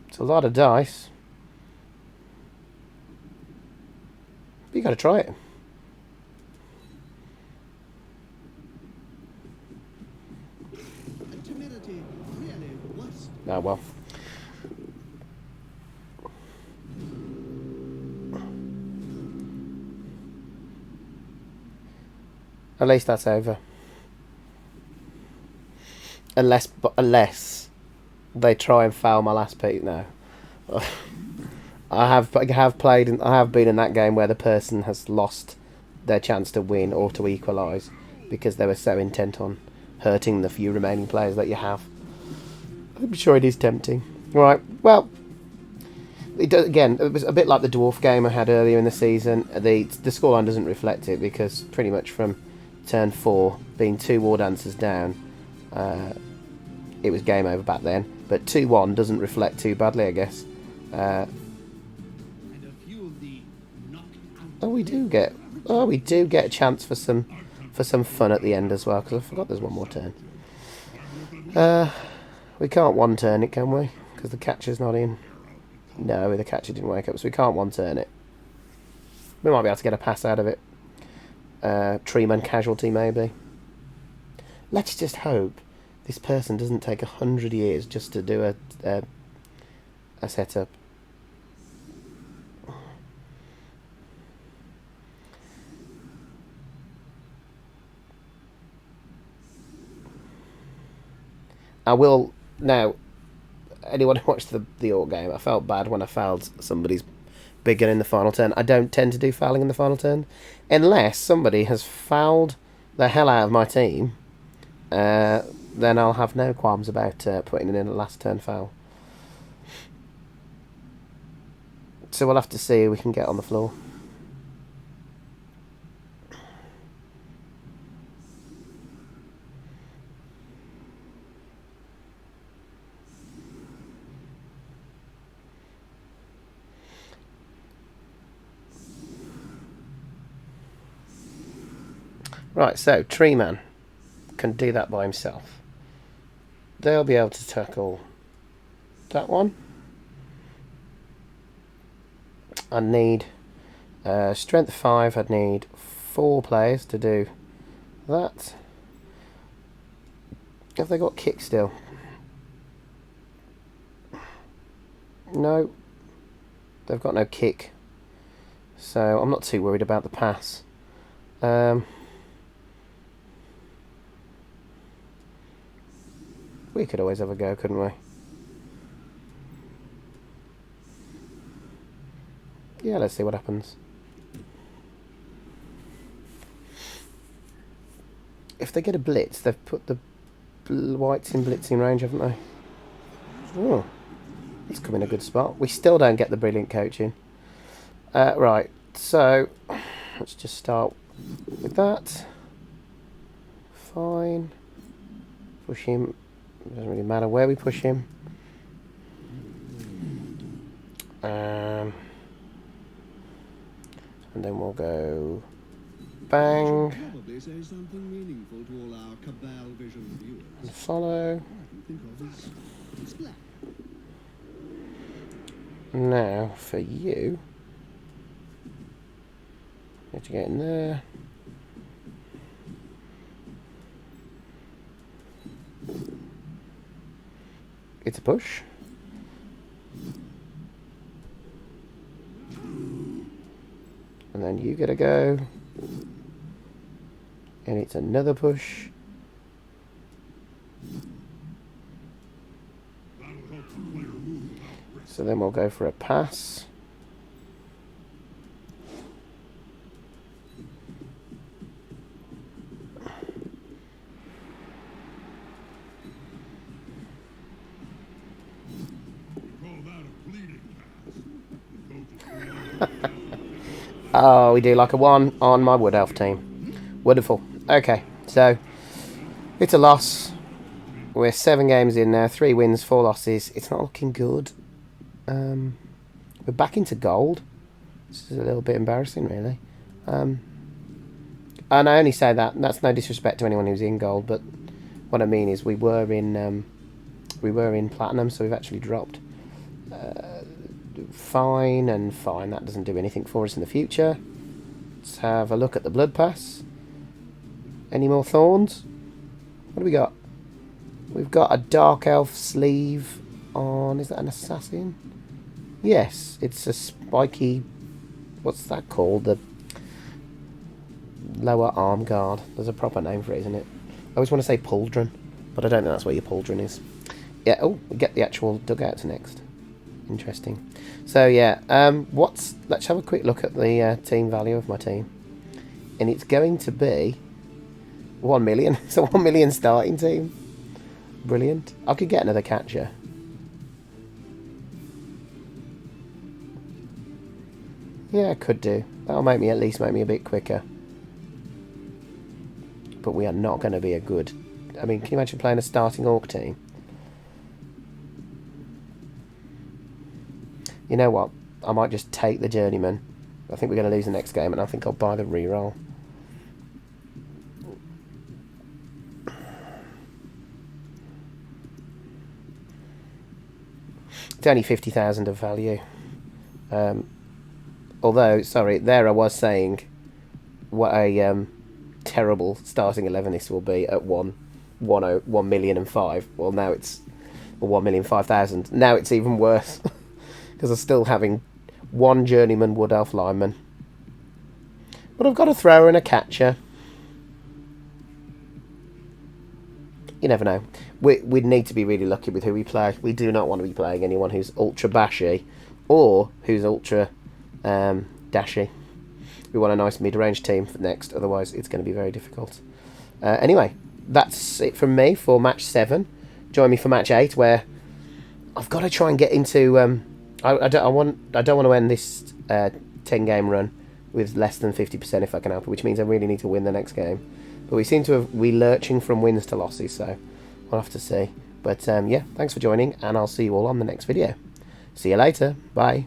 It's a lot of dice. But you got to try it. Timidity really worst. Oh well. At least that's over. Unless they try and foul my last piece. No. I have played and I have been in that game where the person has lost their chance to win or to equalise because they were so intent on hurting the few remaining players that you have. I'm sure it is tempting. Right, well, it does, again, it was a bit like the dwarf game I had earlier in the season. The scoreline doesn't reflect it because pretty much from turn 4, being 2 war dancers down, it was game over back then. But 2-1 doesn't reflect too badly, I guess. Oh, we do get a chance for some fun at the end as well, because I forgot there's one more turn. We can't one turn it, can we? Because the catcher's not in. No, the catcher didn't wake up, so we can't one turn it. We might be able to get a pass out of it. Treeman casualty, maybe. Let's just hope this person doesn't take 100 years just to do a setup. I will now. Anyone who watched the Orc game, I felt bad when I fouled somebody's bigger in the final turn. I don't tend to do fouling in the final turn, unless somebody has fouled the hell out of my team. Then I'll have no qualms about putting it in a last turn foul. So we'll have to see who we can get on the floor. Right, so Treeman can do that by himself. They'll be able to tackle that one. I need strength 5. I'd need 4 players to do that. Have they got kick still? No. They've got no kick. So I'm not too worried about the pass. We could always have a go, couldn't we? Yeah, let's see what happens. If they get a blitz, they've put the whites in blitzing range, haven't they? Oh, it's come in a good spot. We still don't get the brilliant coaching. Right, so let's just start with that. Fine. Push him. It doesn't really matter where we push him. And then we'll go bang and follow. Now for you, need to get in there. It's a push. And then you get a go. And it's another push. So then we'll go for a pass. Oh, we do like a 1 on my Wood Elf team. Wonderful. Okay, so it's a loss. We're 7 games in now, 3 wins, 4 losses. It's not looking good. We're back into gold. This is a little bit embarrassing, really. And I only say that, and that's no disrespect to anyone who's in gold, but what I mean is we were in platinum, so we've actually dropped. Fine and fine. That doesn't do anything for us in the future. Let's have a look at the blood pass. Any more thorns? What do we got? We've got a dark elf sleeve on. Is that an assassin? Yes, it's a spiky. What's that called? lower arm guard. There's a proper name for it, isn't it? I always want to say pauldron, but I don't think that's what your pauldron is. Yeah, oh, we get the actual dugouts next. Interesting. So, yeah, let's have a quick look at the team value of my team. And it's going to be 1 million. It's a 1 million starting team. Brilliant. I could get another catcher. Yeah, I could do. That'll at least make me a bit quicker. But we are not going to be a good... I mean, can you imagine playing a starting Orc team? You know what? I might just take the Journeyman. I think we're going to lose the next game, and I think I'll buy the reroll. It's only 50,000 of value. Although, sorry, there I was saying what a terrible starting 11 this will be at 1,000,005. Well, now it's 1,005,000. Now it's even worse because I'm still having one Journeyman Wood Elf lineman. But I've got a thrower and a catcher. You never know. We'd need to be really lucky with who we play. We do not want to be playing anyone who's ultra bashy or who's ultra dashy. We want a nice mid-range team for next, otherwise it's going to be very difficult. Anyway, that's it from me for match 7. Join me for match 8, where I've got to try and get into... I don't want to end this 10-game run with less than 50% if I can help it, which means I really need to win the next game. But we seem to be lurching from wins to losses, so we'll have to see. But yeah, thanks for joining, and I'll see you all on the next video. See you later. Bye.